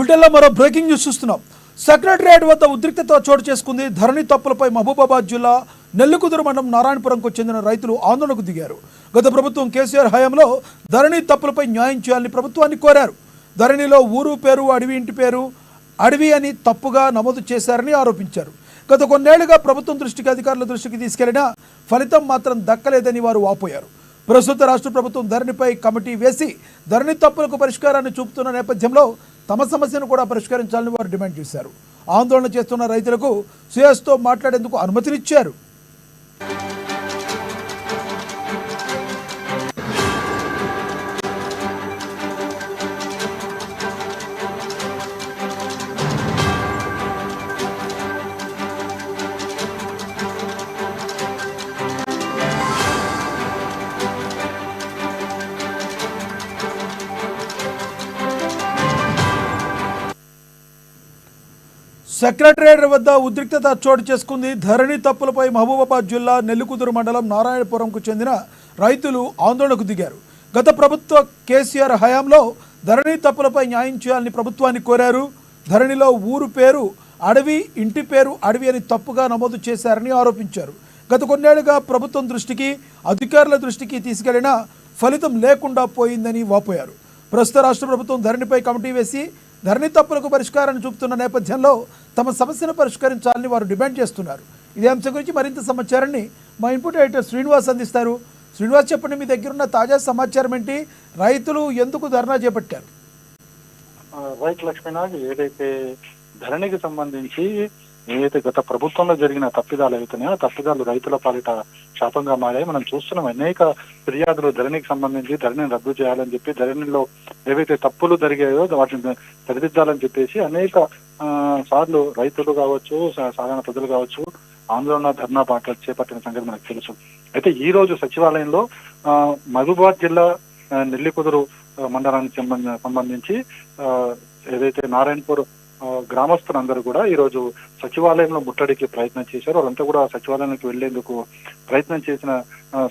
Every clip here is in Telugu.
బులెటిన్లో మరో బ్రేకింగ్ న్యూస్ చూస్తున్నాం. సెక్రటరియట్ వద్ద ఉద్రిక్తత చోటు చేసుకుంది. ధరణి తప్పులపై మహబూబాబాద్ జిల్లా నెల్లికుదురు మండలం నారాయణపురంకు చెందిన రైతులు ఆందోళనకు దిగారు. గత ప్రభుత్వం కేసీఆర్ హయాంలో ధరణి తప్పులపై న్యాయం చేయాలని ప్రభుత్వాన్ని కోరారు. ధరణిలో ఊరు పేరు, అడవి ఇంటి పేరు అడవి అని తప్పుగా నమోదు చేశారని ఆరోపించారు. గత కొన్నేళ్లుగా ప్రభుత్వం దృష్టికి, అధికారుల దృష్టికి తీసుకెళ్లినా ఫలితం మాత్రం దక్కలేదని వారు వాపోయారు. ప్రస్తుత రాష్ట్ర ప్రభుత్వం ధరణిపై కమిటీ వేసి ధరణి తప్పులకు పరిష్కారాన్ని చూపుతున్న నేపథ్యంలో తమ సమస్యను కూడా పరిష్కరించాలని వారు డిమాండ్ చేశారు. ఆందోళన చేస్తున్న రైతులకు సిఎస్తో మాట్లాడేందుకు అనుమతినిచ్చారు. సెక్రటరియట్ వద్ద ఉద్రిక్తత చోటు చేసుకుంది. ధరణి తప్పులపై మహబూబాబాద్ జిల్లా నెల్లికుదురు మండలం నారాయణపురంకు చెందిన రైతులు ఆందోళనకు దిగారు. గత ప్రభుత్వ కేసీఆర్ హయాంలో ధరణి తప్పులపై న్యాయం చేయాలని ప్రభుత్వాన్ని కోరారు. ధరణిలో ఊరు పేరు అడవి, ఇంటి పేరు అడవి అని తప్పుగా నమోదు చేశారని ఆరోపించారు. గత కొన్నేళ్లుగా ప్రభుత్వం దృష్టికి, అధికారుల దృష్టికి తీసుకెళ్లినా ఫలితం లేకుండా పోయిందని వాపోయారు. ప్రస్తుత రాష్ట్ర ప్రభుత్వం ధరణిపై కమిటీ వేసి ధరణి తప్పులకు పరిష్కారాన్ని చూపుతున్న నేపథ్యంలో తమ సమస్యను పరిష్కరించాలని వారు డిమాండ్ చేస్తున్నారు. ఇదే అంశం గురించి మరింత సమాచారాన్ని మా ఇన్పుట్ ఎడిటర్ శ్రీనివాస్ అందిస్తారు. శ్రీనివాస్, చెప్పండి, మీ దగ్గర ఉన్న తాజా సమాచారం ఏంటి? రైతులు ఎందుకు ధర్నా చేపట్టారు? రైట్ లక్ష్మీనాథ్, ఏదైతే ధరణికి సంబంధించి ఏదైతే గత ప్రభుత్వంలో జరిగిన తప్పిదాలు అవుతున్నాయో ఆ తప్పిదాలు రైతుల పాలిట శాపంగా మారాయి. మనం చూస్తున్నాం అనేక ఫిర్యాదులు ధరణికి సంబంధించి ధరణిని రద్దు చేయాలని చెప్పి, ధరణిలో ఏవైతే తప్పులు జరిగాయో వాటిని సరిదిద్దాలని చెప్పేసి అనేక సార్లు రైతులు కావచ్చు, సాధారణ ప్రజలు కావచ్చు ఆందోళన, ధర్నా పాటలు చేపట్టిన సంగతి మనకు తెలుసు. అయితే ఈ రోజు సచివాలయంలో మహబూబాబాద్ జిల్లా నెల్లికుదురు మండలానికి సంబంధించి ఏదైతే నారాయణపూర్ గ్రామస్తులందరూ కూడా ఈ రోజు సచివాలయంలో ముట్టడికి ప్రయత్నం చేశారు. వాళ్ళంతా కూడా సచివాలయానికి వెళ్లేందుకు ప్రయత్నం చేసిన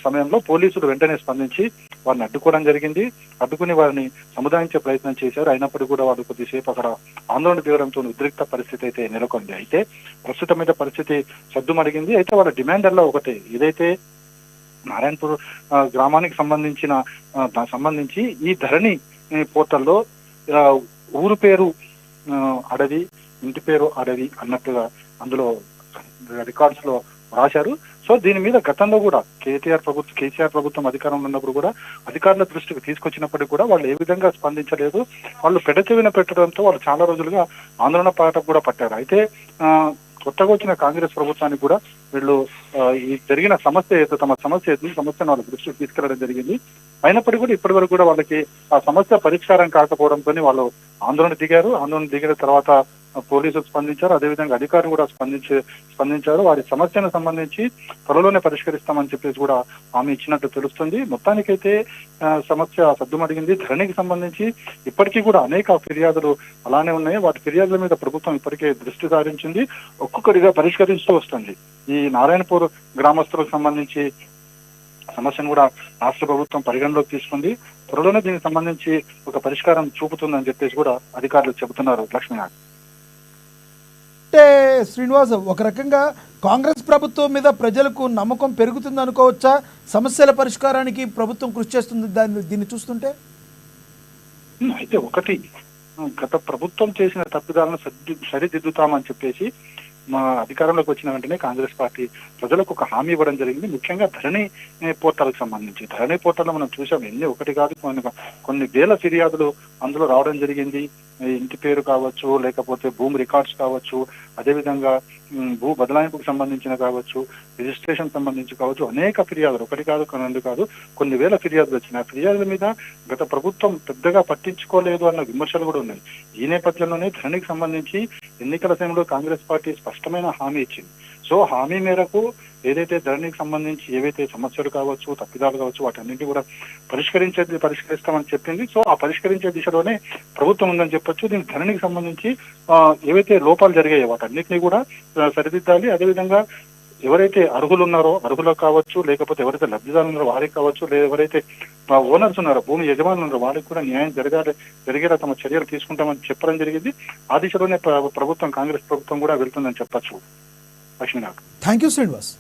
సమయంలో పోలీసులు వెంటనే స్పందించి వారిని అడ్డుకోవడం జరిగింది. అడ్డుకుని వారిని సముదాయించే ప్రయత్నం చేశారు. అయినప్పటికీ కూడా వాళ్ళు కొద్దిసేపు అక్కడ ఆందోళన దిగడంతో ఉద్రిక్త పరిస్థితి అయితే నెలకొంది. అయితే ప్రస్తుతం మీద పరిస్థితి సద్దుమడిగింది. అయితే వాళ్ళ డిమాండర్లో ఒకటే, ఏదైతే నారాయణపూర్ గ్రామానికి సంబంధించి ఈ ధరణి పోర్టల్లో ఊరు పేరు అడవి, ఇంటి పేరు అడవి అన్నట్టుగా అందులో రికార్డ్స్ లో రాశారు. సో దీని మీద గతంలో కూడా కేసీఆర్ ప్రభుత్వం అధికారంలో ఉన్నప్పుడు కూడా అధికారుల దృష్టికి తీసుకొచ్చినప్పటికీ కూడా వాళ్ళు ఏ విధంగా స్పందించలేదు. వాళ్ళు పెడచెవిన పెట్టడంతో వాళ్ళు చాలా రోజులుగా ఆందోళన పాట కూడా పట్టారు. అయితే కొత్తగా వచ్చిన కాంగ్రెస్ ప్రభుత్వానికి కూడా వీళ్ళు ఈ జరిగిన సమస్యను వాళ్ళ దృష్టికి తీసుకెళ్లడం జరిగింది. అయినప్పటికీ కూడా ఇప్పటి వరకు కూడా వాళ్ళకి ఆ సమస్య పరిష్కారం కాకపోవడంతో వాళ్ళు ఆందోళన దిగిన తర్వాత పోలీసులు స్పందించారు. అదేవిధంగా అధికారులు కూడా స్పందించారు. వారి సమస్యను సంబంధించి త్వరలోనే పరిష్కరిస్తామని చెప్పేసి కూడా హామీ ఇచ్చినట్టు తెలుస్తుంది. మొత్తానికైతే సమస్య సద్దుమడిగింది. ధరణికి సంబంధించి ఇప్పటికీ కూడా అనేక ఫిర్యాదులు అలానే ఉన్నాయి. వాటి ఫిర్యాదుల మీద ప్రభుత్వం ఇప్పటికే దృష్టి సారించింది, ఒక్కొక్కటిగా పరిష్కరిస్తూ వస్తుంది. ఈ నారాయణపూర్ గ్రామస్తులకు సంబంధించి సమస్యను కూడా రాష్ట్ర ప్రభుత్వం పరిగణలోకి తీసుకుంది. త్వరలోనే దీనికి సంబంధించి ఒక పరిష్కారం చూపుతుందని చెప్పేసి కూడా అధికారులు చెబుతున్నారు. లక్ష్మీనాథ్, అంటే శ్రీనివాస్, ఒక రకంగా కాంగ్రెస్ ప్రభుత్వం మీద ప్రజలకు నమ్మకం పెరుగుతుంది అనుకోవచ్చా? సమస్యల పరిష్కారానికి ప్రభుత్వం కృషి చేస్తుంది దీన్ని చూస్తుంటే? అయితే ఒకటి, గత ప్రభుత్వం చేసిన తప్పిదాలను సరిదిద్దుతామని చెప్పేసి మా అధికారంలోకి వచ్చిన వెంటనే కాంగ్రెస్ పార్టీ ప్రజలకు ఒక హామీ ఇవ్వడం జరిగింది. ముఖ్యంగా ధరణి పోర్టల్కి సంబంధించి ధరణి పోర్టల్లో మనం చూసాం, ఒకటి కాదు కొన్ని వేల ఫిర్యాదులు అందులో రావడం జరిగింది. ఇంటి పేరు కావచ్చు, లేకపోతే భూమి రికార్డ్స్ కావచ్చు, అదేవిధంగా భూ బదలాయింపుకు సంబంధించిన కావచ్చు, రిజిస్ట్రేషన్ సంబంధించి కావచ్చు, అనేక ఫిర్యాదులు, ఒకటి కాదు రెండు కాదు కొన్ని వేల ఫిర్యాదులు వచ్చినాయి. ఆ ఫిర్యాదుల మీద గత ప్రభుత్వం పెద్దగా పట్టించుకోలేదు అన్న విమర్శలు కూడా ఉన్నాయి. ఈ నేపథ్యంలోనే ధరణికి సంబంధించి ఎన్నికల సమయంలో కాంగ్రెస్ పార్టీ స్పష్టమైన హామీ ఇచ్చింది. సో హామీ మేరకు ఏదైతే ధరణికి సంబంధించి ఏవైతే సమస్యలు కావచ్చు, తప్పిదాలు కావచ్చు, వాటన్నింటి కూడా పరిష్కరిస్తామని చెప్పింది. సో ఆ పరిష్కరించే దిశలోనే ప్రభుత్వం ఉందని చెప్పొచ్చు. దీనికి ధరణికి సంబంధించి ఏవైతే లోపాలు జరిగాయో వాటన్నిటినీ కూడా సరిదిద్దాలి. అదేవిధంగా ఎవరైతే అర్హులు ఉన్నారో అర్హులకు కావచ్చు, లేకపోతే ఎవరైతే లబ్ధిదారులు ఉన్నారో వారికి కావచ్చు, లేదా ఎవరైతే ఓనర్స్ ఉన్నారో భూమి యజమానులు ఉన్నారో వారికి కూడా న్యాయం జరిగేలా తమ చర్యలు తీసుకుంటామని చెప్పడం జరిగింది. ఆ దిశలోనే ప్రభుత్వం, కాంగ్రెస్ ప్రభుత్వం కూడా వెళ్తుందని చెప్పచ్చు. లక్ష్మీనాథ్. Thank you Srinivas.